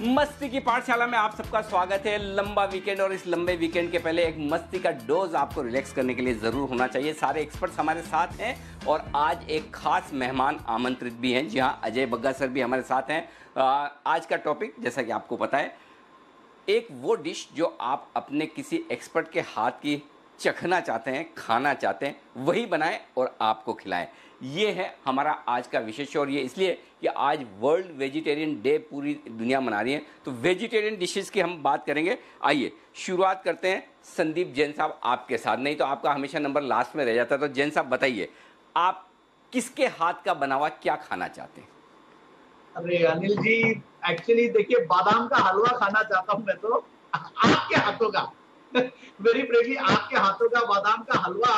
मस्ती की पाठशाला में आप सबका स्वागत है। लंबा वीकेंड और इस लंबे वीकेंड के पहले एक मस्ती का डोज आपको रिलैक्स करने के लिए ज़रूर होना चाहिए। सारे एक्सपर्ट्स हमारे साथ हैं और आज एक खास मेहमान आमंत्रित भी हैं। जी हाँ, अजय बग्गा सर भी हमारे साथ हैं। आज का टॉपिक जैसा कि आपको पता है, एक वो डिश जो आप अपने किसी एक्सपर्ट के हाथ की चखना चाहते हैं, खाना चाहते हैं, वही बनाएं और आपको खिलाएं। ये है हमारा आज का विशेष, और ये इसलिए कि आज वर्ल्ड वेजिटेरियन डे पूरी दुनिया मना रही है, तो वेजिटेरियन डिशेस की हम बात करेंगे। आइए शुरुआत करते हैं संदीप जैन साहब आपके साथ, नहीं तो आपका हमेशा नंबर लास्ट में रह जाता है। तो जैन साहब बताइए, आप किसके हाथ का बना हुआ क्या खाना चाहते हैं? अरे अनिल जी, एक्चुअली देखिए, बादाम का हलवा खाना चाहता हूं मैं तो आपके हाथों का। वेरी फ्रेंकली, आपके हाथों का बादाम का हलवा,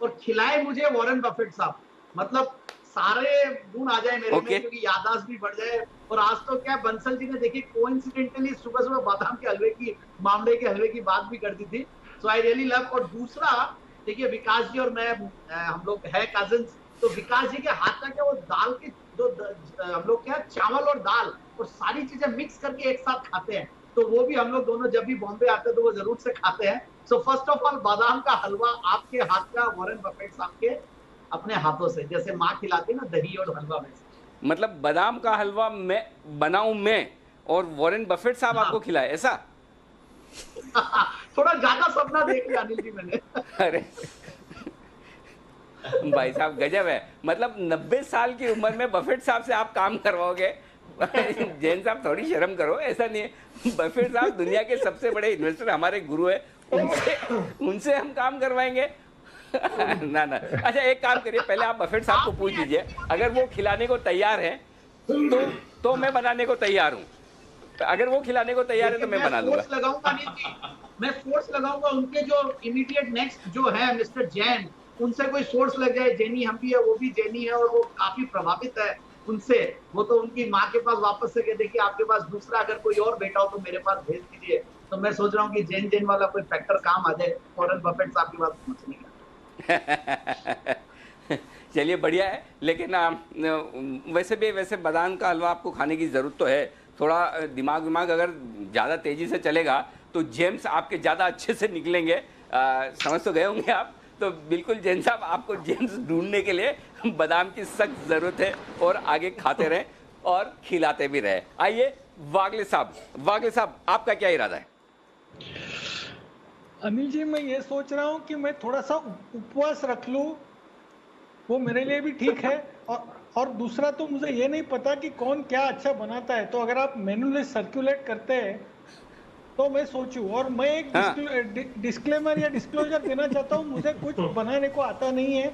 और खिलाए मुझे वॉरेन बफेट साहब। मतलब सारे गुण आ जाए मेरे में, क्योंकि याददाश्त भी बढ़ जाए। और आज तो क्या, बंसल जी ने देखिए कोइंसिडेंटली सुबह सुबह बादाम के हलवे की, मामले के हलवे की बात भी कर दी थी। सो आई रियली लव। और दूसरा देखिए, विकास जी और मैं, हम लोग है कजिन्स, तो विकास जी के हाथ का क्या, वो दाल के हम लोग क्या, चावल और दाल और सारी चीजें मिक्स करके एक साथ खाते हैं, तो वो भी हम लोग दोनों जब भी बॉम्बे आते हैं तो वो जरूर से खाते हैं। सो फर्स्ट ऑफ ऑल, बादाम का हलवा आपके हाथ का, वॉरेन बफेट साहब के अपने हाथों से, जैसे माँ खिलाती है ना दही और हलवा में। मतलब बादाम का हलवा मैं बनाऊं मैं और वॉरेन बफेट साहब आपको खिलाए, ऐसा? थोड़ा ज्यादा सपना देख लिया अनिल जी मैंने। अरे भाई साहब गजब है। मतलब 90 साल की उम्र में बफेट साहब से आप काम करवाओगे? जैन साहब थोड़ी शर्म करो, ऐसा नहीं है। बफेट साहब दुनिया के सबसे बड़े इन्वेस्टर, हमारे गुरु है, उनसे हम काम करवाएंगे? ना ना। अच्छा एक काम करिए, पहले आप बफेट साहब को पूछ लीजिए, अगर वो खिलाने को तैयार है तो मैं बनाने को तैयार हूँ। अगर वो खिलाने को तैयार है तो मैं बना लूंगा। मैं फोर्स लगाऊंगा उनके जो इमीडिएट नेक्स्ट जो है मिस्टर जैन, उनसे कोई सोर्स लग जाए। जेनी हम भी है, वो भी जेनी है, और वो काफी प्रभावित है उनसे। वो तो उनकी माँ के पास वापस से कहते कि आपके पास दूसरा अगर कोई और बेटा हो तो मेरे पास भेज दीजिए। तो मैं सोच रहा हूँ कि जेन वाला कोई फैक्टर काम आ जाए वॉरेन बफेट साहब की बात समझने का। चलिए बढ़िया है, लेकिन वैसे बादाम का हलवा आपको खाने की ज़रूरत तो है। थोड़ा दिमाग अगर ज़्यादा तेज़ी से चलेगा तो जेम्स आपके ज़्यादा अच्छे से निकलेंगे। समझ तो गए होंगे आप। तो बिल्कुल जैन साहब, आपको जेम्स ढूंढने के लिए बादाम की सख्त ज़रूरत है, और आगे खाते रहें और खिलाते भी रहे। आइए वागले साहब आपका क्या इरादा है? अनिल जी, मैं ये सोच रहा हूँ कि मैं थोड़ा सा उपवास रख लूँ, वो मेरे लिए भी ठीक है। और दूसरा तो मुझे ये नहीं पता कि कौन क्या अच्छा बनाता है, तो अगर आप मेनू लिस्ट सर्कुलेट करते हैं तो मैं सोचूं। और मैं एक डिस्क्लेमर या डिस्क्लोजर देना चाहता हूँ, मुझे कुछ बनाने को आता नहीं है।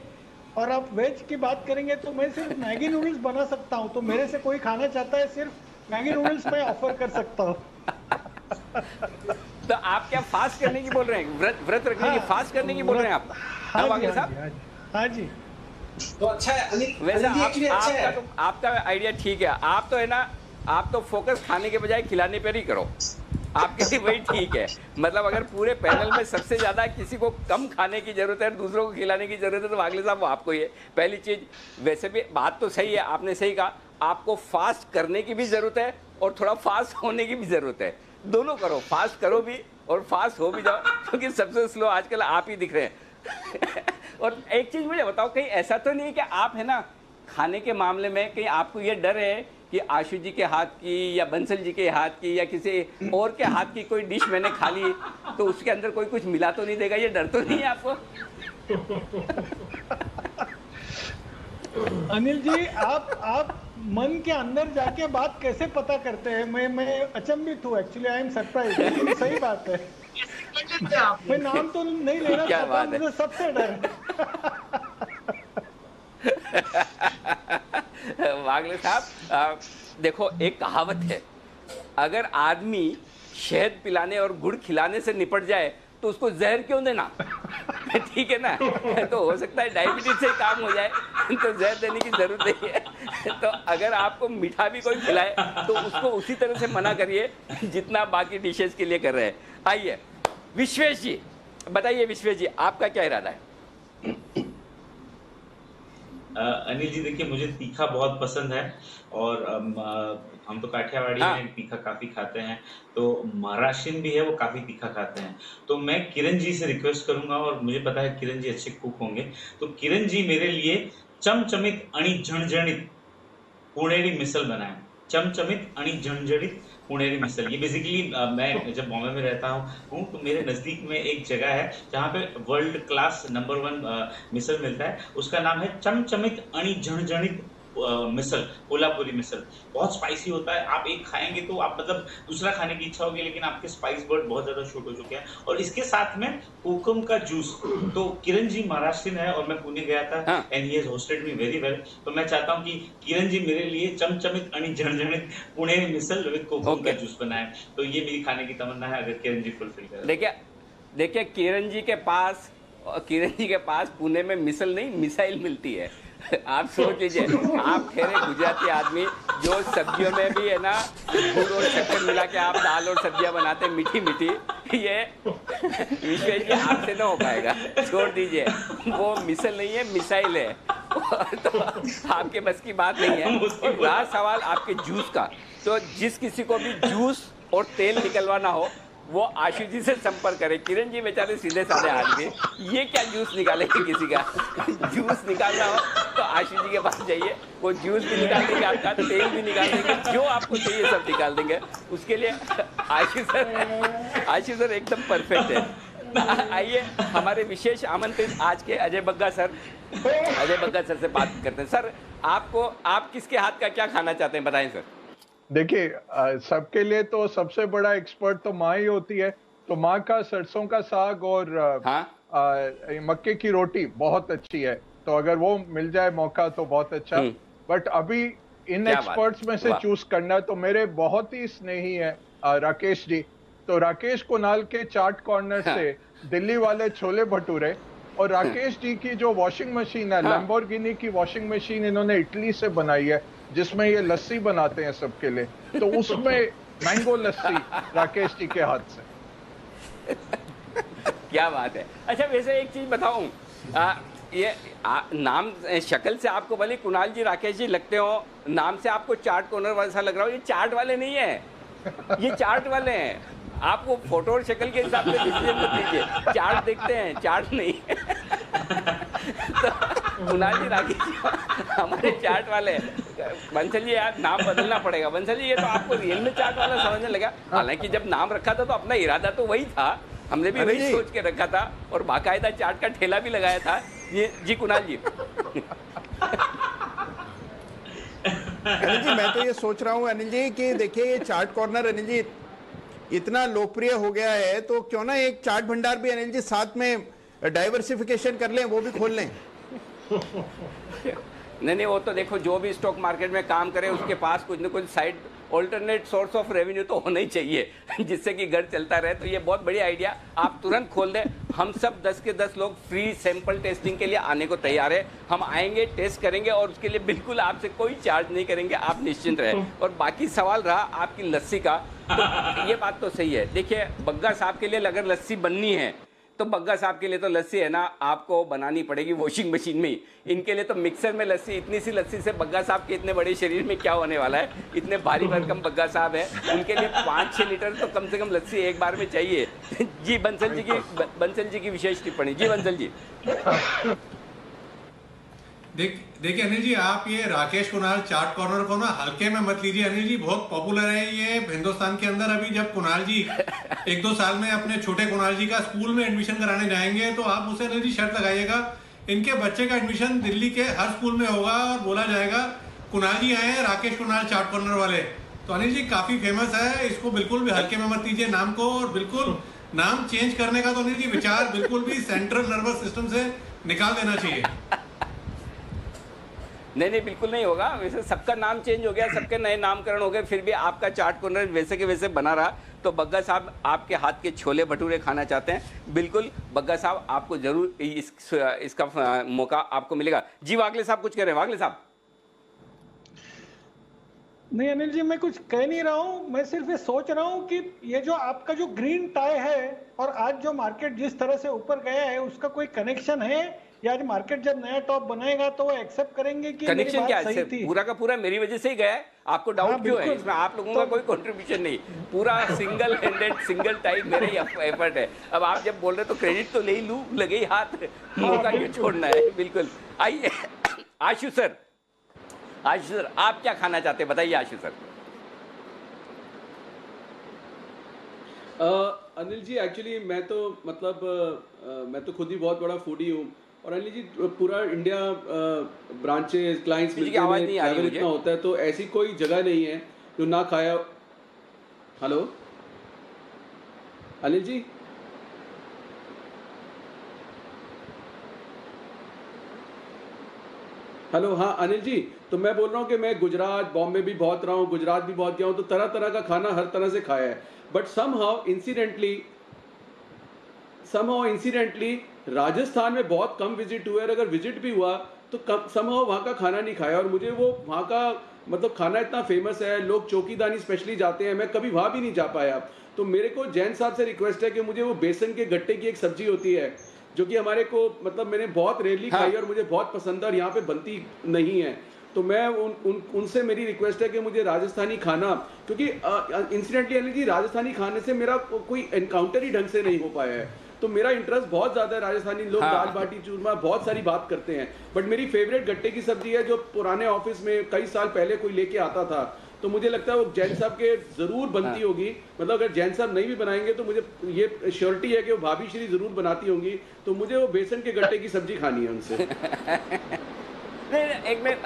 और आप वेज की बात करेंगे तो मैं सिर्फ मैगी नूडल्स बना सकता हूँ, तो मेरे से कोई खाना चाहता है सिर्फ मैगी नूडल्स मैं ऑफर कर सकता हूँ। तो आप क्या फास्ट करने की बोल रहे हैं? व्रत रखने की, फास्ट करने की बोल रहे हैं आप? हाँ वागले साहब, हाँ जी। तो अच्छा है वैसे आपका आइडिया ठीक है। आप तो है ना, आप तो फोकस खाने के बजाय खिलाने पर ही करो, आपके लिए वही ठीक है। मतलब अगर पूरे पैनल में सबसे ज़्यादा किसी को कम खाने की ज़रूरत है, दूसरों को खिलाने की ज़रूरत है, तो वागले साहब वो आपको ही है। पहली चीज़, वैसे भी बात तो सही है, आपने सही कहा, आपको फास्ट करने की भी ज़रूरत है और थोड़ा फास्ट होने की भी ज़रूरत है। दोनों करो, फास्ट करो भी और फास्ट हो भी जाओ, क्योंकि सबसे स्लो आजकल आप ही दिख रहे हैं। और एक चीज़ मुझे बताओ, कहीं ऐसा तो नहीं है कि आप है ना खाने के मामले में कहीं आपको ये डर है कि आशु जी के हाथ की या बंसल जी के हाथ की या किसी और के हाथ की कोई डिश मैंने खा ली तो उसके अंदर कोई कुछ मिला तो नहीं देगा? ये डर तो नहीं है आपको? अनिल जी, आप मन के अंदर जाके बात कैसे पता करते हैं? मैं अचंभित हूँ, एक्चुअली आई एम सरप्राइज। लेकिन सही बात है, मैं नाम तो नहीं लेना चाहता, मुझे सबसे डर वागले साहब, देखो एक कहावत है, अगर आदमी शहद पिलाने और गुड़ खिलाने से निपट जाए तो उसको जहर क्यों देना? ठीक है ना? तो हो सकता है डायबिटीज से काम हो जाए, तो जहर देने की जरूरत नहीं है। तो अगर आपको मीठा भी कोई खिलाए तो उसको उसी तरह से मना करिए जितना बाकी डिशेस के लिए कर रहे हैं। आइए विश्वेश जी, बताइए विश्वेश जी, आपका क्या इरादा है? अनिल जी देखिए, मुझे तीखा बहुत पसंद है और हम तो काठियावाड़ी हाँ। हैं, तीखा काफी खाते हैं। तो महाराष्ट्रियन भी है, वो काफी तीखा खाते हैं। तो मैं किरण जी से रिक्वेस्ट करूंगा, और मुझे पता है किरण जी अच्छे कुक होंगे, तो किरण जी मेरे लिए चमचमित आणि झणझणीत पुणेरी मिसल बनाएं। चमचमित आणि झणझणीत पुणेरी मिसल। ये बेसिकली मैं जब बॉम्बे में रहता हूँ तो मेरे नजदीक में एक जगह है जहाँ पे वर्ल्ड क्लास नंबर 1 मिसल मिलता है। उसका नाम है चमचमित आणि झणझणीत मिसल, कोल्हापुरी मिसल। बहुत स्पाइसी होता है, आप एक खाएंगे तो आप मतलब दूसरा खाने की इच्छा होगी, लेकिन आपके स्पाइस बर्ड बहुत ज्यादा शूट हो चुके हैं। और इसके साथ में कोकम का जूस। तो किरण जी महाराष्ट्रियन है और मैं पुणे गया था हाँ। And he has hosted me very well. तो मैं चाहता हूँ कि किरण जी मेरे लिए चमचमित आणि झणझणीत पुणे मिसल विद कोकम का ओके। जूस बनाए। तो ये मेरी खाने की तमन्ना है, अगर किरण जी फुलफिल करें। देखिए देखिए किरण जी के पास पुणे में मिसल नहीं मिसाइल मिलती है। आप सोच लीजिए, आप ठहरे गुजराती आदमी जो सब्जियों में भी है ना गुड़ और शक्कर मिला के आप दाल और सब्जियां बनाते हैं मीठी मीठी, ये विशेष जी आपसे ना हो पाएगा, छोड़ दीजिए। वो मिसल नहीं है, मिसाइल है। तो आपके बस की बात नहीं है। और रहा सवाल आपके जूस का, तो जिस किसी को भी जूस और तेल निकलवाना हो वो आशु जी से संपर्क करें। किरण जी बेचारे सीधे साधे आदमी, ये क्या जूस निकालेंगे किसी का। जूस निकालना हो तो आशु जी के पास जाइए, वो जूस भी निकाल देंगे, आपका तेल भी निकाल देंगे, जो आपको चाहिए सब निकाल देंगे। उसके लिए आशु सर एकदम परफेक्ट है। आइए हमारे विशेष आमंत्रित आज के अजय बग्गा सर से बात करते हैं। सर आप किसके हाथ का क्या खाना चाहते हैं, बताएं सर। देखिए, सबके लिए तो सबसे बड़ा एक्सपर्ट तो माँ ही होती है। तो माँ का सरसों का साग और मक्के की रोटी बहुत अच्छी है। तो अगर वो मिल जाए मौका तो बहुत अच्छा। बट अभी इन एक्सपर्ट्स में से चूज करना, तो मेरे बहुत ही स्नेही है राकेश जी। तो राकेश कुणाल के चाट कॉर्नर से दिल्ली वाले छोले भटूरे, और राकेश जी की जो वॉशिंग मशीन है, लैम्बोर्गिनी की वॉशिंग मशीन इन्होंने इटली से बनाई है, जिसमें ये लस्सी बनाते हैं सबके लिए। तो उसमें मैंगो लस्सी राकेश जी के हाथ से। क्या बात है। अच्छा वैसे एक चीज बताऊं, नाम शक्ल से आपको भले कुणाल जी राकेश जी लगते हो, नाम से आपको चाट कॉर्नर वैसा लग रहा हो, ये चाट वाले नहीं है, ये चाट वाले हैं। आपको फोटो और शक्ल के हिसाब से डिसीजन मत लीजिए, चार्ट देखते हैं, चार्ट नहीं। तो कुणाल जी राकेश जी हमारे चार्ट वाले हैं। बंसल जी यार नाम बदलना पड़ेगा। बंसल जी ये तो आपको रियल में चार्ट वाला समझने लगा। हालांकि जब नाम रखा था तो अपना इरादा तो वही था, हमने भी वही सोच के रखा था और बाकायदा चार्ट का ठेला भी लगाया था। ये जी कुणाल जी। अनिल जी मैं तो ये सोच रहा हूँ अनिल जी कि देखिए ये चाट कॉर्नर अनिल जी इतना लोकप्रिय हो गया है, तो क्यों ना एक चाट भंडार भी अनिल जी साथ में डाइवर्सिफिकेशन कर लें, वो भी खोल लें। नहीं वो तो देखो, जो भी स्टॉक मार्केट में काम करे उसके पास कुछ न कुछ side alternate source of revenue तो होना ही चाहिए, जिससे कि घर चलता रहे। तो ये बहुत बढ़िया आइडिया, आप तुरंत खोल दें। हम सब 10 के 10 लोग फ्री सैंपल टेस्टिंग के लिए आने को तैयार है। हम आएंगे, टेस्ट करेंगे और उसके लिए बिल्कुल आपसे कोई चार्ज नहीं करेंगे, आप निश्चिंत रहे। और बाकी सवाल रहा आपकी लस्सी का, तो ये बात तो सही है। देखिए बग्गा साहब के लिए अगर लस्सी बननी है तो बग्गा साहब के लिए तो लस्सी है ना आपको बनानी पड़ेगी वॉशिंग मशीन में ही। इनके लिए तो मिक्सर में लस्सी, इतनी सी लस्सी से बग्गा साहब के इतने बड़े शरीर में क्या होने वाला है। इतने भारी भरकम बग्गा साहब है, उनके लिए 5-6 लीटर तो कम से कम लस्सी एक बार में चाहिए। जी बंसल जी की विशेष टिप्पणी। जी बंसल जी। देखिए अनिल जी, आप ये राकेश कुणाल चाट कॉर्नर को ना हल्के में मत लीजिए अनिल जी, बहुत पॉपुलर है ये हिंदुस्तान के अंदर। अभी जब कुणाल जी 1-2 साल में अपने छोटे कुणाल जी का स्कूल में एडमिशन कराने जाएंगे तो आप उसे अनिल जी शर्त लगाइएगा, इनके बच्चे का एडमिशन दिल्ली के हर स्कूल में होगा और बोला जाएगा कुणाल जी आए हैं राकेश कुणाल चाट कॉर्नर वाले। तो अनिल जी काफी फेमस है, इसको बिल्कुल भी हल्के में मत लीजिए नाम को। और बिल्कुल नाम चेंज करने का तो अनिल जी विचार बिल्कुल भी सेंट्रल नर्वस सिस्टम से निकाल देना चाहिए। नहीं बिल्कुल नहीं होगा। वैसे सबका नाम चेंज हो गया, सबके नए नामकरण हो गए, फिर भी आपका चाट कॉर्नर वैसे के वैसे बना रहा। तो बग्गा साहब आपके हाथ के छोले भटूरे खाना चाहते हैं, बिल्कुल बग्गा साहब आपको जरूर इसका मौका आपको मिलेगा। जी वागले साहब कुछ कह रहे हैं, वागले साहब। नहीं अनिल जी, मैं कुछ कह नहीं रहा हूँ, मैं सिर्फ ये सोच रहा हूँ कि ये जो आपका जो ग्रीन टाई है और आज जो मार्केट जिस तरह से ऊपर गया है उसका कोई कनेक्शन है, या आज मार्केट जब नया टॉप बनाएगा तो वो एक्सेप्ट करेंगे कि मेरी कनेक्शन बात क्या सही है? थी? पूरा का पूरा मेरी वजह से ही गया है, आपको डाउट हाँ, क्यों है? बिल्कुल। इसमें आप लोगों का कोई कंट्रीब्यूशन नहीं, पूरा सिंगल हैंडेड सिंगल टाइप मेरा ही एफर्ट है। अब आप जब बोल रहे तो क्रेडिट तो ले ही लूं, लगे ही हाथ, मौका क्यों छोड़ना है? बिल्कुल। आइए आशु सर, आशु सर आप क्या खाना चाहते हैं, बताइए आशु सर। अनिल जी एक्चुअली मैं तो मतलब मैं तो खुद ही बहुत बड़ा फूडी हूँ, और अनिल जी पूरा इंडिया ब्रांचेस क्लाइंट्स मिलते हैं, ट्रैवल इतना होता है, तो ऐसी कोई जगह नहीं है जो ना खाया। हेलो अनिल जी, हेलो, हाँ अनिल जी, तो मैं बोल रहा हूँ कि मैं गुजरात बॉम्बे भी बहुत रहा हूँ, गुजरात भी बहुत गया हूँ, तो तरह तरह का खाना हर तरह से खाया है, बट समहाउ इंसिडेंटली राजस्थान में बहुत कम विजिट हुए, और अगर विजिट भी हुआ तो समहाउ वहाँ का खाना नहीं खाया, और मुझे वो वहाँ का मतलब खाना इतना फेमस है, लोग चौकीदानी स्पेशली जाते हैं, मैं कभी वहाँ भी नहीं जा पाया। तो मेरे को जैन साहब से रिक्वेस्ट है कि मुझे वो बेसन के गट्टे की एक सब्जी होती है जो कि हमारे को मतलब मैंने बहुत रेयरली खाई और मुझे बहुत पसंद है, और यहाँ पे बनती नहीं है, तो मैं उनसे मेरी रिक्वेस्ट है कि मुझे राजस्थानी खाना, क्योंकि इंसिडेंटली अनिल जी राजस्थानी खाने से मेरा कोई एनकाउंटर ही ढंग से नहीं हो पाया है, तो मेरा इंटरेस्ट बहुत ज्यादा है। राजस्थानी लोग दाल बाटी चूरमा बहुत सारी बात करते हैं, बट मेरी फेवरेट गट्टे की सब्जी है जो पुराने ऑफिस में कई साल पहले कोई लेके आता था, तो मुझे लगता है वो जैन साहब के जरूर बनती होगी, मतलब अगर जैन साहब नहीं भी बनाएंगे तो मुझे ये श्योरिटी है कि वो भाभी श्री जरूर बनाती होंगी, तो मुझे वो बेसन के गट्टे की सब्जी खानी है उनसे। एक मिनट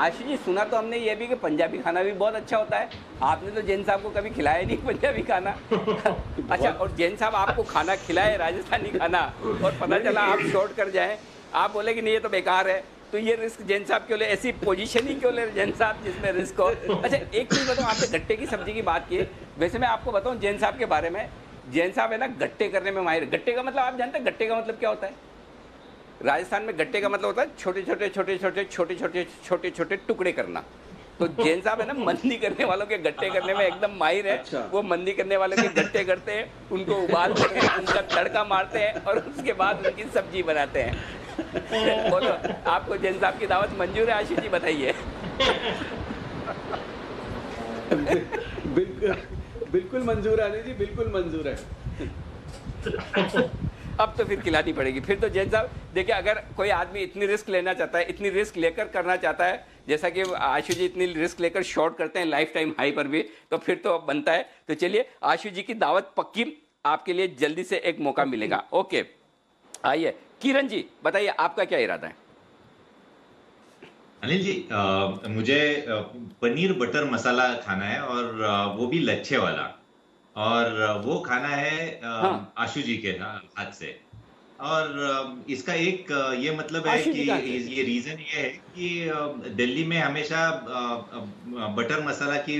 आशीष जी, सुना तो हमने ये भी कि पंजाबी खाना भी बहुत अच्छा होता है, आपने तो जैन साहब को कभी खिलाया नहीं पंजाबी खाना। अच्छा, और जैन साहब आपको खाना खिलाए राजस्थानी खाना और पता चला आप शॉर्ट कर जाएं, आप बोले कि नहीं ये तो बेकार है, तो ये रिस्क जैन साहब क्यों ले, ऐसी पोजीशन ही क्यों ले जैन साहब जिसमें रिस्क हो? अच्छा एक चीज़ बताऊँ, आपने गट्टे की सब्जी की बात की, वैसे मैं आपको बताऊँ जैन साहब के बारे में, जैन साहब है ना गट्टे करने में माहिर। गट्टे का मतलब आप जानते हैं गट्टे का मतलब क्या होता है? राजस्थान में गट्टे का मतलब होता है छोटे छोटे छोटे टुकड़े करना। तो जैन साहब है ना मंदी करने वालों के गट्टे करने में एकदम माहिर है। अच्छा। वो मंदी करने वालों के गट्टे करते हैं, उनको उबालते हैं, उनका तड़का मारते हैं और उसके बाद उनकी सब्जी बनाते हैं। बोलो आपको जैन साहब की दावत मंजूर है? आशीष जी बताइए। बिल्कुल मंजूर है जी, बिल्कुल मंजूर है। अब तो फिर खिलानी पड़ेगी। फिर तो जैन साहब देखिए, अगर कोई आदमी इतनी रिस्क लेना चाहता है, इतनी रिस्क लेकर करना चाहता है, जैसा कि आशु जी इतनी रिस्क लेकर शॉर्ट करते हैं लाइफ टाइम हाई पर भी, तो फिर तो अब बनता है। तो चलिए आशु जी की दावत पक्की, आपके लिए जल्दी से एक मौका मिलेगा। ओके आइए किरण जी बताइए आपका क्या इरादा है? अनिल जी मुझे पनीर बटर मसाला खाना है, और वो भी लच्छे वाला, और वो खाना है आशु जी के हाथ से। और इसका एक ये मतलब है कि ये रीजन ये है कि दिल्ली में हमेशा बटर मसाला की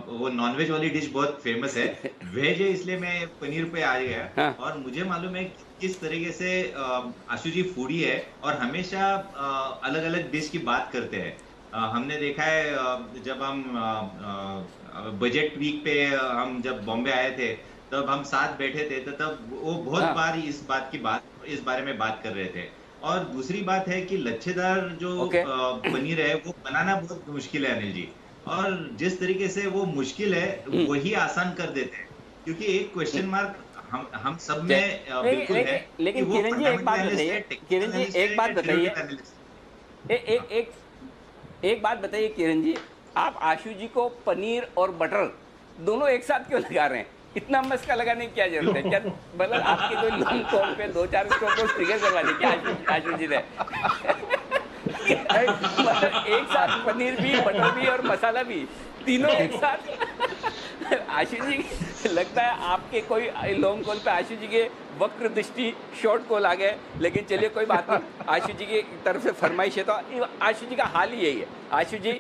वो नॉनवेज वाली डिश बहुत फेमस है, वेज है इसलिए मैं पनीर पे आ गया। और मुझे मालूम है किस तरीके से आशु जी फूडी है और हमेशा अलग अलग डिश की बात करते हैं। हमने देखा है जब हम बजट वीक पे हम जब बॉम्बे आए थे तब हम साथ बैठे थे, तो तब वो बहुत बार इस बारे में बात कर रहे थे। और दूसरी बात है कि लच्छेदार जो पनीर है वो बनाना बहुत मुश्किल है अनिल जी, और जिस तरीके से वो मुश्किल है वही आसान कर देते हैं, क्योंकि एक क्वेश्चन मार्क हम सब में बिल्कुल है। लेकिन किरण जी एक बात बताइए, किरण जी एक बात बताइए, एक बात बताइए किरण जी, आप आशु जी को पनीर और बटर दोनों एक साथ क्यों लगा रहे हैं? इतना मस्का लगाने की क्या जरूरत है? क्या मतलब आपके कोई लॉन्ग कॉल पे 2-4 स्टॉप को ट्रिगर करवा दी क्या आशु जी ने? मतलब एक साथ पनीर भी, बटर भी और मसाला भी, तीनों एक साथ। आशु जी लगता है आपके कोई लॉन्ग कॉल पे आशु जी के वक्र दृष्टि शॉर्ट कॉल आ गए, लेकिन चलिए कोई बात नहीं। आशु जी की तरफ से फरमाइश है, तो आशु जी का हाल ही यही है। आशु जी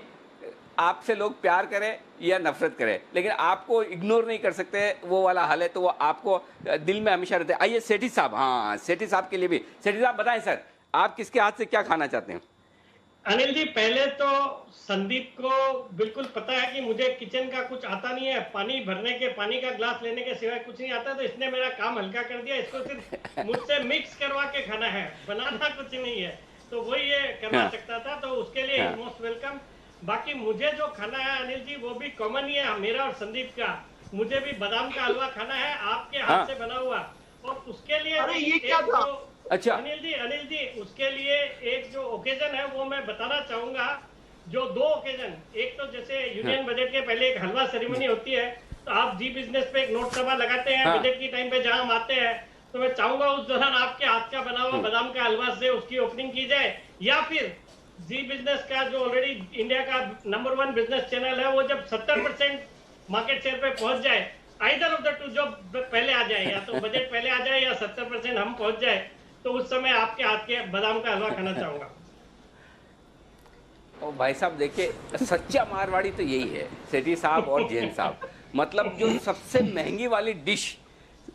आपसे लोग प्यार करें या नफरत करें, लेकिन आपको इग्नोर नहीं कर सकते, वो वाला हाल है, तो वो आपको दिल में हमेशा रहते हैं। आइए सेठी साहब, हाँ सेठी साहब के लिए भी। सेठी साहब बताएं सर, आप किसके हाथ से क्या खाना चाहते हैं? अनिल जी, पहले तो संदीप को बिल्कुल पता है कि मुझे किचन का कुछ आता नहीं है, पानी का ग्लास लेने के सिवाय कुछ नहीं आता, तो इसने मेरा काम हल्का कर दिया। इसको सिर्फ मुझसे मिक्स करवा के खाना है, बनाना कुछ नहीं है, तो वही ये करवा सकता था, तो उसके लिए मोस्ट वेलकम। बाकी मुझे जो खाना है अनिल जी, वो भी कॉमन ही है मेरा और संदीप का। मुझे भी बादाम का हलवा खाना है, आपके हाथ से बना हुआ, और उसके लिए अरे ये क्या था? अच्छा अनिल जी, उसके लिए एक जो ओकेजन है वो मैं बताना चाहूंगा। जो 2 ओकेजन, एक तो जैसे यूनियन बजट के पहले एक हलवा सेरेमनी होती है, तो आप जी बिजनेस पे एक नोट सभा लगाते हैं बजट की टाइम पे जहां हम आते हैं, तो मैं चाहूंगा उस दौरान आपके हाथ का बना हुआ बादाम का हलवा से उसकी ओपनिंग की जाए, या फिर जी बिजनेस का जो ऑलरेडी इंडिया का नंबर 1 बिजनेस चैनल है, वो जब 70% मार्केट शेयर पे पहुंच जाए, आइदर ऑफ द टू, जो पहले आ जाए, या तो बजट पहले आ जाए या 70% हम पहुंच जाए, तो उस समय आपके हाथ के बादाम का हलवा खाना चाहूंगा। और भाई साहब देखिए, सच्चा मारवाड़ी तो यही है, सेठी साहब और जैन साहब। मतलब जो सबसे महंगी वाली डिश,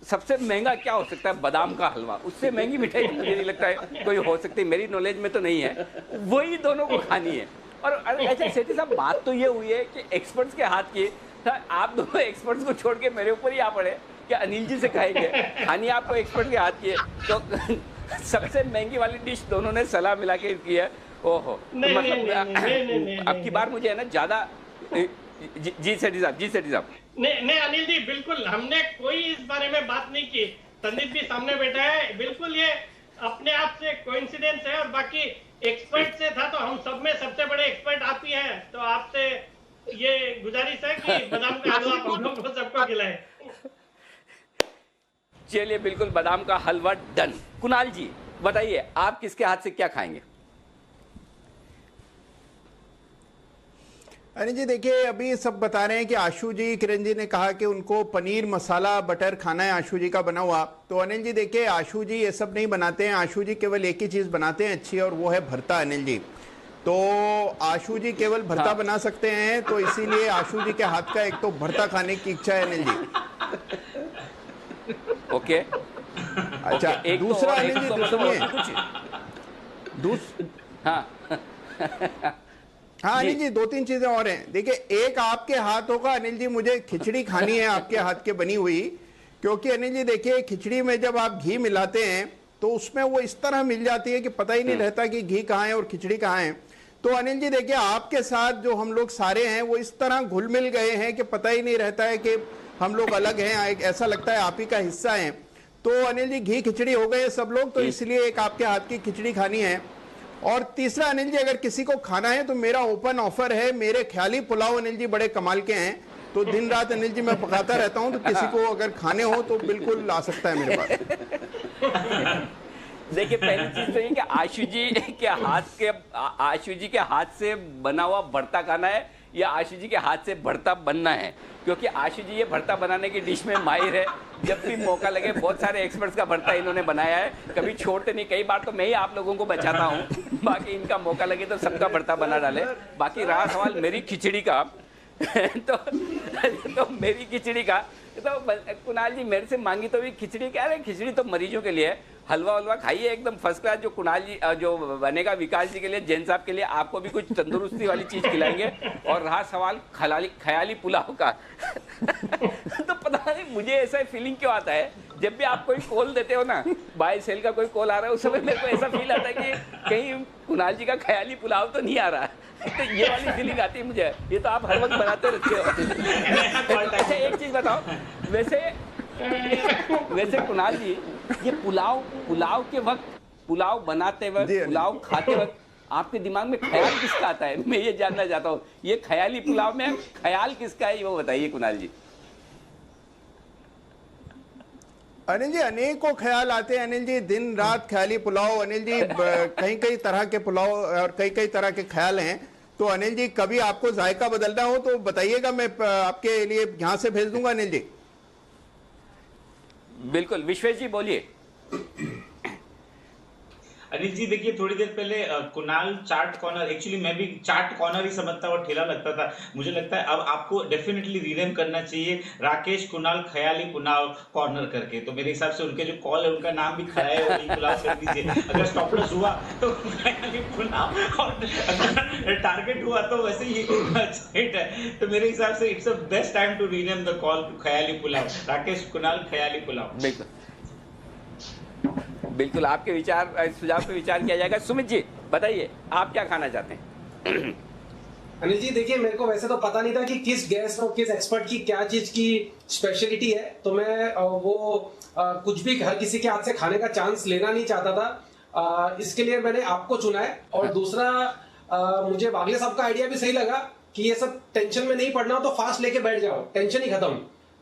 सबसे महंगा क्या हो सकता है? बादाम का हलवा। उससे महंगी मिठाई मुझे नहीं लगता है कोई हो सकती, मेरी नॉलेज में तो नहीं है। वही दोनों को खानी है। और अच्छा सेठी साहब, बात तो ये हुई है कि एक्सपर्ट्स के हाथ की, आप दोनों एक्सपर्ट्स को छोड़ के मेरे ऊपर ही आ पड़े कि अनिल जी से खाएंगे, खानी आपको एक्सपर्ट के हाथ की है, तो सबसे महंगी वाली डिश दोनों ने सलाह मिला के की है। ओहो, मतलब अब की बार मुझे है ना ज्यादा। जी सेठी साहब। नहीं अनिल जी, बिल्कुल हमने कोई इस बारे में बात नहीं की। संदीप भी सामने बैठा है, बिल्कुल ये अपने आप से कोइंसिडेंस है। और बाकी एक्सपर्ट से था, तो हम सब में सबसे बड़े एक्सपर्ट आप ही हैं, तो आपसे ये गुजारिश है कि बादाम का हलवा हम लोग को सबको खिलाए। चलिए, बिल्कुल बादाम का हलवा डन। कुणाल जी बताइए, आप किसके हाथ से क्या खाएंगे? अनिल जी देखिए, अभी सब बता रहे हैं कि आशु जी, किरण जी ने कहा कि उनको पनीर मसाला बटर खाना है आशु जी का बना हुआ। तो अनिल जी देखिए, आशु जी ये सब नहीं बनाते हैं। आशु जी केवल एक ही चीज बनाते हैं अच्छी, और वो है भरता। अनिल जी, तो आशु जी केवल भरता बना सकते हैं, तो इसीलिए आशु जी के हाथ का एक तो भरता खाने की इच्छा है अनिल जी। ओके, अच्छा, दूसरा अनिल जी सुनिए, हाँ अनिल जी 2-3 चीजें और हैं। देखिए, एक आपके हाथों का अनिल जी, मुझे खिचड़ी खानी है आपके हाथ के बनी हुई, क्योंकि अनिल जी देखिए, खिचड़ी में जब आप घी मिलाते हैं तो उसमें वो इस तरह मिल जाती है कि पता ही नहीं रहता कि घी कहाँ है और खिचड़ी कहाँ है। तो अनिल जी देखिए, आपके साथ जो हम लोग सारे हैं वो इस तरह घुल मिल गए हैं कि पता ही नहीं रहता है कि हम लोग अलग हैं, ऐसा लगता है आप ही का हिस्सा है। तो अनिल जी घी खिचड़ी हो गए सब लोग, तो इसलिए एक आपके हाथ की खिचड़ी खानी है। और तीसरा अनिल जी, अगर किसी को खाना है तो मेरा ओपन ऑफर है, मेरे ख्याली पुलाव अनिल जी बड़े कमाल के हैं, तो दिन रात अनिल जी मैं पकाता रहता हूं, तो किसी को अगर खाने हो तो बिल्कुल ला सकता है मेरे पास। देखिए, पहली चीज तो ये कि आशु जी के हाथ से बना हुआ भरता खाना है या आशु जी के हाथ से भरता बनना है, क्योंकि आशु जी ये भरता बनाने की डिश में माहिर है। जब भी मौका लगे, बहुत सारे एक्सपर्ट्स का भरता इन्होंने बनाया है, कभी छोड़ते नहीं। कई बार तो मैं ही आप लोगों को बचाता हूँ, बाकी इनका मौका लगे तो सबका भरता बना डाले। बाकी रहा सवाल मेरी खिचड़ी का तो मेरी खिचड़ी का तो कुणाल जी मेरे से मांगी तो भी खिचड़ी, कह रहे खिचड़ी तो मरीजों के लिए, हलवा वलवा खाइए एकदम फर्स्ट क्लास। जो कुणाल जी जो बनेगा विकास जी के लिए, जैन साहब के लिए, आपको भी कुछ तंदुरुस्ती वाली चीज खिलाएंगे। और रहा सवाल ख्याली पुलाव का तो पता नहीं मुझे ऐसा फीलिंग क्यों आता है, जब भी आप कोई कॉल देते हो ना, बाय सेल का कोई कॉल आ रहा है, उस समय मेरे को ऐसा फील आता है कि कहीं कुणाल जी का ख्याली पुलाव तो नहीं आ रहा। तो ये वाली फीलिंग आती है मुझे। ये तो आप हर वक्त बनाते रहते हो। अच्छा, एक चीज बताओ, वैसे कुणाल जी, ये पुलाव के वक्त, पुलाव बनाते वक्त, पुलाव खाते वक्त आपके दिमाग में ख्याल किसका आता है? मैं ये जानना चाहता हूँ। ये ख्याली पुलाव में ख्याल किसका है, वो बताइए कुणाल जी। अनिल जी अनेकों ख्याल आते हैं अनिल जी, दिन रात ख्याली पुलाव। अनिल जी कई तरह के पुलाव और कई तरह के ख्याल हैं। तो अनिल जी, कभी आपको जायका बदलना हो तो बताइएगा, मैं आपके लिए यहाँ से भेज दूंगा अनिल जी। बिल्कुल, विश्वेश जी बोलिए। अनिल जी देखिए, थोड़ी देर पहले कुणाल चाट कॉर्नर, एक्चुअली मैं भी चाट कॉर्नर ही समझता और ठेला लगता था। मुझे लगता है अब आपको डेफिनेटली रीनेम करना चाहिए राकेश कुणाल खयाली पुलाव कॉर्नर करके। तो मेरे हिसाब से उनके जो कॉल है उनका नाम भी खयाली पुलाव कर दीजिए। अगर स्टॉप लॉस हुआ तो खयाली पुलाव, और अगर टारगेट हुआ तो वैसे ही हिट है। तो मेरे हिसाब से it's a best time to rename the call to खयाली पुलाव, राकेश कुणाल खयाली पुलाव। बिल्कुल आपके विचार, सुझाव पे विचार किया जाएगा। सुमित जी बताइए, आप क्या खाना चाहते हैं? अनिल जी देखिए, मेरे को वैसे तो पता नहीं था कि किस गेस्ट और किस एक्सपर्ट की क्या चीज की स्पेशलिटी है, तो मैं कुछ भी हर किसी के हाथ से खाने का चांस लेना नहीं चाहता था। इसके लिए मैंने आपको चुना है। और दूसरा, मुझे वागले साहब का आइडिया भी सही लगा कि ये सब टेंशन में नहीं पड़ना हो तो फास्ट लेके बैठ जाओ, टेंशन ही खत्म।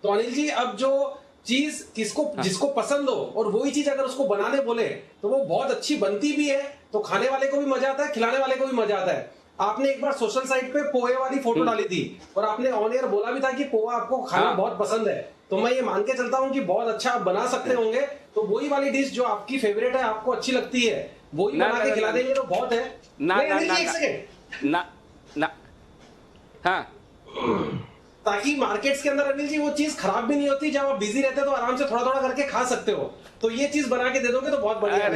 तो अनिल जी, अब जो चीज जिसको पसंद हो और वही चीज अगर उसको बनाने बोले तो वो बहुत अच्छी बनती भी है, तो खाने वाले को भी मजा आता है, खिलाने वाले को भी मजा आता है। आपने एक बार सोशल साइट पे पोहे वाली फोटो डाली थी और आपने ऑन एयर बोला भी था कि पोहा आपको खाना बहुत पसंद है, तो मैं ये मान के चलता हूँ कि बहुत अच्छा आप बना सकते होंगे। तो वही वाली डिश जो आपकी फेवरेट है, आपको अच्छी लगती है, वही बना के खिला देंगे तो बहुत है। ताकि मार्केट्स के अंदर अनिल जी वो चीज खराब भी नहीं होती, जब आप बिजी रहते हो तो आराम से थोड़ा थोड़ा करके खा सकते हो। तो ये चीज बना के दे दोगे तो बहुत बढ़िया।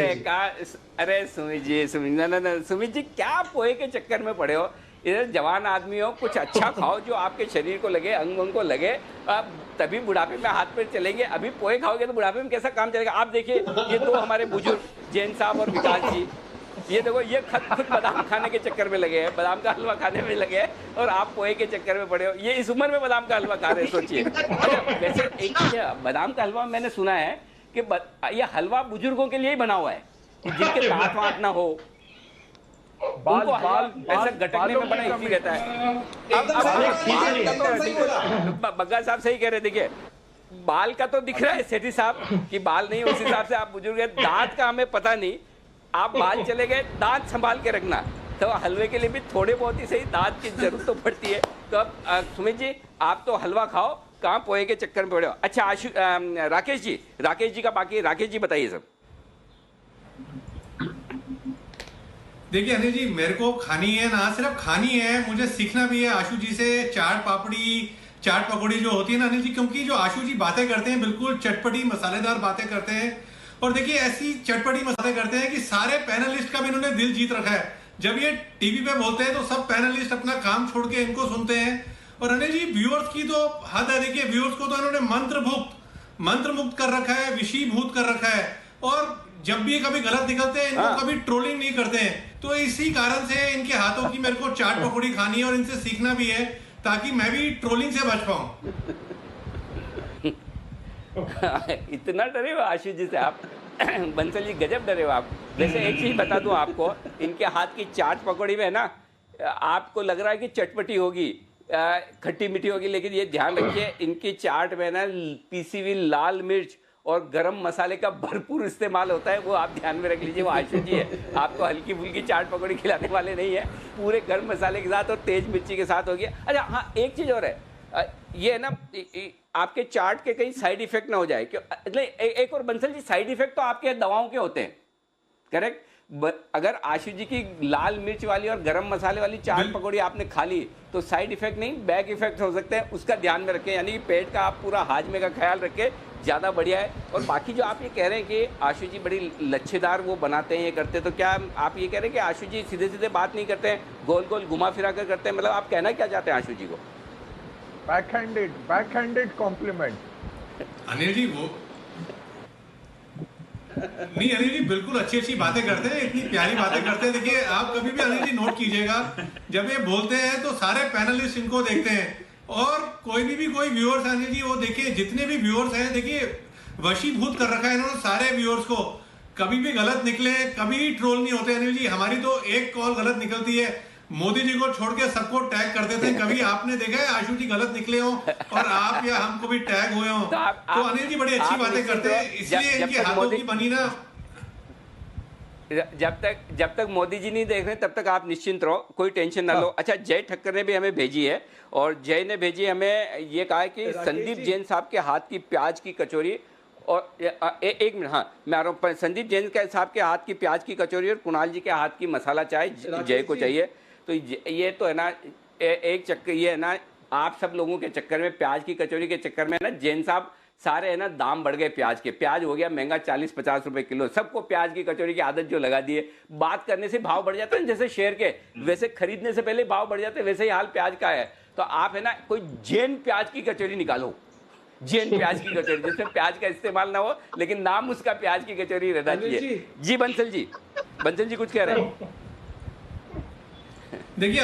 अरे सुमित जी क्या पोहे के चक्कर में पड़े हो? इधर जवान आदमी हो, कुछ अच्छा खाओ जो आपके शरीर को लगे, अंग को लगे, आप तभी बुढ़ापे में हाथ पैर चलेंगे। अभी पोहे खाओगे तो बुढ़ापे में कैसा काम चलेगा? आप देखिए, ये दो हमारे बुजुर्ग जैन साहब और विकास जी, ये देखो, ये खुद बादाम खाने के चक्कर में लगे हैं, बादाम का हलवा खाने में लगे हैं, और आप पोहे के चक्कर में पड़े हो। ये इस उम्र में बादाम का हलवा खा रहे हैं, सोचिए। वैसे एक बादाम का हलवा मैंने सुना है कि ये हलवा बुजुर्गों के लिए ही बना हुआ है, जिनके दांत वांत ना हो, ऐसा गटकने में बड़ा इजी रहता है। बग्गा साहब सही कह रहे, देखिए बाल का तो दिख रहा है सेठी साहब कि बाल नहीं, उस हिसाब से आप बुजुर्ग हैं। दांत का हमें पता नहीं, आप बाल चले गए, दांत संभाल के रखना। तो हलवे के लिए भी थोड़े बहुत ही सही दांत की जरूरत तो पड़ती है। तो अब सुमित जी, आप तो हलवा खाओ, कहाँ पोहे के चक्कर में पड़े हो? अच्छा राकेश जी का बाकी, राकेश जी बताइए सब। देखिए अनिल जी, मेरे को खानी है, ना सिर्फ खानी है, मुझे सीखना भी है आशु जी से। चाट पकौड़ी जो होती है ना अनिल जी, क्योंकि जो आशु जी बातें करते हैं बिल्कुल चटपटी मसालेदार बातें करते हैं, और देखिए ऐसी चटपटी मसाले करते हैं कि सारे पैनलिस्ट का भी इन्होंने दिल जीत रखा है। जब ये टीवी पे बोलते हैं तो सब पैनलिस्ट अपना काम छोड़ के इनको सुनते हैं। और अनिल जी, व्यूअर्स की तो हद है। देखिए व्यूअर्स को तो इन्होंने मंत्र मुक्त कर रखा है, विषीभूत कर रखा है, और जब भी कभी गलत निकलते हैं इनको कभी ट्रोलिंग नहीं करते हैं। तो इसी कारण से इनके हाथों की मेरे को चाट पकौड़ी खानी है और इनसे सीखना भी है, ताकि मैं भी ट्रोलिंग से बच पाऊं। इतना डरे हो आशु जी से आप? बंसल जी गजब डरे हो आप। वैसे एक चीज बता दूं आपको, इनके हाथ की चाट पकौड़ी में ना, आपको लग रहा है कि चटपटी होगी, खट्टी मीठी होगी, लेकिन ये ध्यान रखिए, इनकी चाट में ना पीसी हुई लाल मिर्च और गरम मसाले का भरपूर इस्तेमाल होता है। वो आप ध्यान में रख लीजिए। वो आशु जी है, आपको हल्की फुल्की चाट पकौड़ी खिलाने वाले नहीं है, पूरे गरम मसाले के साथ और तेज मिर्ची के साथ होगी। अच्छा हाँ, एक चीज और है, ये है ना, आपके चाट के कहीं साइड इफेक्ट ना हो जाए। क्यों? एक और बंसल जी, साइड इफेक्ट तो आपके दवाओं के होते हैं, करेक्ट? अगर आशु जी की लाल मिर्च वाली और गरम मसाले वाली चाट पकौड़ी आपने खा ली तो साइड इफेक्ट नहीं, बैक इफेक्ट हो सकते हैं, उसका ध्यान में रखें। यानी कि पेट का आप पूरा हाजमे का ख्याल रखें, ज़्यादा बढ़िया है। और बाकी जो आप ये कह रहे हैं कि आशु जी बड़ी लच्छेदार वो बनाते हैं, ये करते हैं, तो क्या आप ये कह रहे हैं कि आशु जी सीधे सीधे बात नहीं करते हैं, गोल गोल घुमा फिरा कर करते हैं? मतलब आप कहना क्या चाहते हैं आशु जी को? Backhanded complement. अनिल जी वो नहीं, अनिल जी बिल्कुल अच्छी बातें करते हैं, इतनी प्यारी बातें करते हैं। देखिए आप कभी भी अनिल जी नोट कीजिएगा, जब ये बोलते हैं तो सारे पैनलिस्ट इनको देखते हैं, और कोई भी व्यूअर्स अनिल जी, वो देखिए जितने भी व्यूअर्स हैं, देखिए वशीभूत कर रखा है इन्होंने सारे व्यूअर्स को। कभी भी गलत निकले, कभी ट्रोल नहीं होते अनिल जी। हमारी तो एक कॉल गलत निकलती है, मोदी जी को छोड़ के सबको टैग कर देते हैं। कभी आपने देखा है आशु जी गलत निकले हो और आप या हम को भी टैग हुए हो? तो अनिल जी बड़ी अच्छी बातें करते हैं, इसलिए इनके हाथों की बनी ना। जब तक मोदी जी नहीं देख रहे तब तक आप निश्चिंत रहो, कोई टेंशन ना लो। अच्छा, जय ठक्कर ने भी हमें भेजी है, और जय ने भेजी हमें ये कहा है कि संदीप जैन साहब के हाथ की प्याज की कचौरी और एक मिनट, हाँ मैं आ रहा हूँ। संदीप जैन के साहब के हाथ की प्याज की कचौरी और कुणाल जी के हाथ की मसाला चाय जय को चाहिए। तो ये तो है ना एक चक्कर, ये है ना आप सब लोगों के चक्कर में, प्याज की कचौरी के चक्कर में ना जैन साहब सारे है ना दाम बढ़ गए प्याज के। प्याज हो गया महंगा 40-50 रुपए किलो। सबको प्याज की कचौरी की आदत जो लगा दी है, बात करने से भाव बढ़ जाते हैं जैसे शेयर के, वैसे खरीदने से पहले भाव बढ़ जाते हैं, वैसे ही हाल प्याज का है। तो आप है ना कोई जैन प्याज की कचौरी निकालो, जैन प्याज की कचौरी जिसमें प्याज का इस्तेमाल ना हो, लेकिन नाम उसका प्याज की कचौरी रहना चाहिए। जी बंसल जी, बंसल जी कुछ कह रहे हैं? देखिए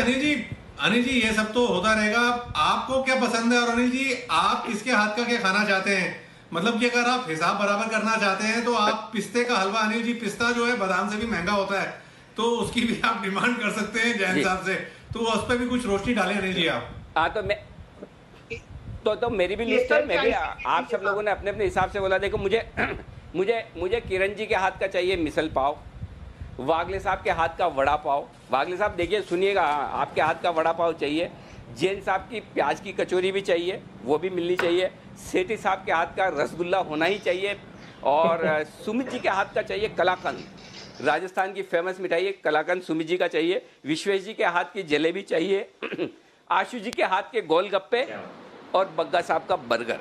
अनिल जी ये सब तो होता रहेगा। आपको क्या पसंद है और अनिल जी आप किसके हाथ का क्या खाना चाहते हैं? मतलब कि अगर आप हिसाब बराबर करना चाहते हैं तो आप पिस्ते का हलवा, अनिल जी पिस्ता जो है बादाम से भी महंगा होता है, तो उसकी भी आप डिमांड कर सकते हैं जैन साहब से, तो उस पर भी कुछ रोशनी डालें अनिल जी आप। हाँ तो मैं तो मेरी भी लिस्ट है, मैं भी, आप सब लोगों ने अपने अपने हिसाब से बोला। देखो मुझे किरण जी के हाथ का चाहिए मिसल पाव, वागले साहब के हाथ का वड़ा पाव। वागले साहब देखिए सुनिएगा, आपके हाथ का वड़ा पाव चाहिए। जैन साहब की प्याज की कचौरी भी चाहिए, वो भी मिलनी चाहिए। सेठी साहब के हाथ का रसगुल्ला होना ही चाहिए। और सुमित जी के हाथ का चाहिए कलाकंद, राजस्थान की फेमस मिठाई है कलाकंद, सुमित जी का चाहिए। विश्वेश जी के हाथ की जलेबी चाहिए। आशु जी के हाथ के गोलगप्पे और बग्गा साहब का बर्गर,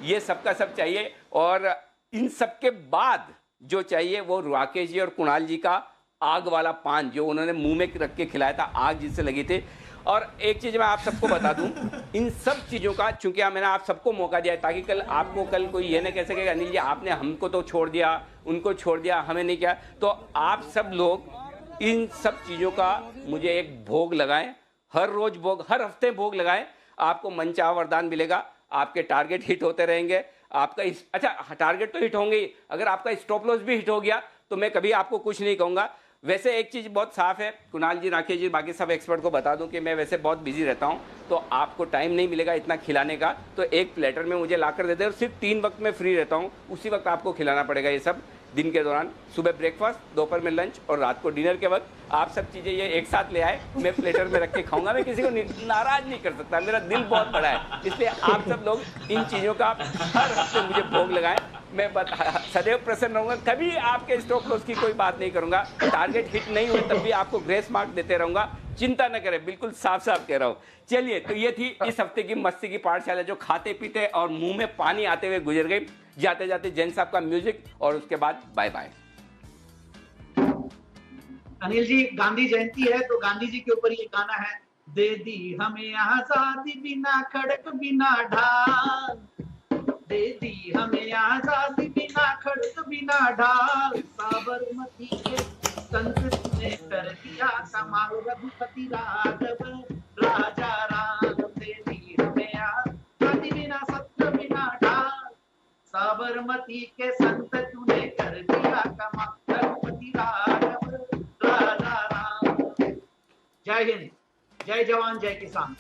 ये सबका सब चाहिए। और इन सब के बाद जो चाहिए वो राकेश जी और कुणाल जी का आग वाला पान, जो उन्होंने मुंह में रख के खिलाया था, आग जिससे लगी थी। और एक चीज़ मैं आप सबको बता दूं, इन सब चीज़ों का चूंकि मैंने आप सबको मौका दिया है, ताकि कल कोई ये ना कह सकेगा अनिल जी आपने हमको तो छोड़ दिया, उनको छोड़ दिया, हमें नहीं किया। तो आप सब लोग इन सब चीज़ों का मुझे एक भोग लगाएं, हर रोज भोग, हर हफ्ते भोग लगाएं, आपको मनचाहा वरदान मिलेगा। आपके टारगेट हिट होते रहेंगे। आपका अच्छा टारगेट तो हिट होंगे ही, अगर आपका स्टॉप लॉस भी हिट हो गया तो मैं कभी आपको कुछ नहीं कहूँगा। वैसे एक चीज़ बहुत साफ है, कुणाल जी, राकेश जी, बाकी सब एक्सपर्ट को बता दूं कि मैं वैसे बहुत बिजी रहता हूं, तो आपको टाइम नहीं मिलेगा इतना खिलाने का। तो एक प्लेटर में मुझे लाकर दे दे, और सिर्फ 3 वक्त में फ्री रहता हूं, उसी वक्त आपको खिलाना पड़ेगा ये सब दिन के दौरान। सुबह ब्रेकफास्ट, दोपहर में लंच और रात को डिनर के वक्त आप सब चीज़ें ये एक साथ ले आए, मैं प्लेटर में रख के खाऊंगा। मैं किसी को नाराज नहीं कर सकता, मेरा दिल बहुत बड़ा है, इसलिए आप सब लोग इन चीज़ों का हर हफ्ते मुझे भोग लगाएं। मैं सदैव प्रसन्न रहूंगा, कभी आपके स्टॉप लॉस की कोई बात नहीं करूंगा। टारगेट हिट नहीं हुए तब भी आपको ग्रेस मार्क देते रहूंगा, चिंता न करें, बिल्कुल साफ साफ कह रहा हूँ। चलिए, तो ये थी इस हफ्ते की मस्ती की पाठशाला, जो खाते पीते और मुंह में पानी आते हुए गुजर गई। जाते जाते जैन साहब का म्यूजिक और उसके बाद बाय बाय। अनिल जी, गांधी जयंती है तो गांधी जी के ऊपर ये गाना है, दे दी हमें आजादी बिना खड़क बिना ढाल, दे दी हमें आजादी बिना खड़क बिना ढाल, साबरमती के संत ने कर दिया कमाल, रघुपति राघव राजा राम, दे दी हमें आजादी बिना सत्य बिना ढाल, साबरमती के संत तूने कर दिया कमाल, रघुपति राघव राजा राम। जय हिंद, जय जवान, जय किसान।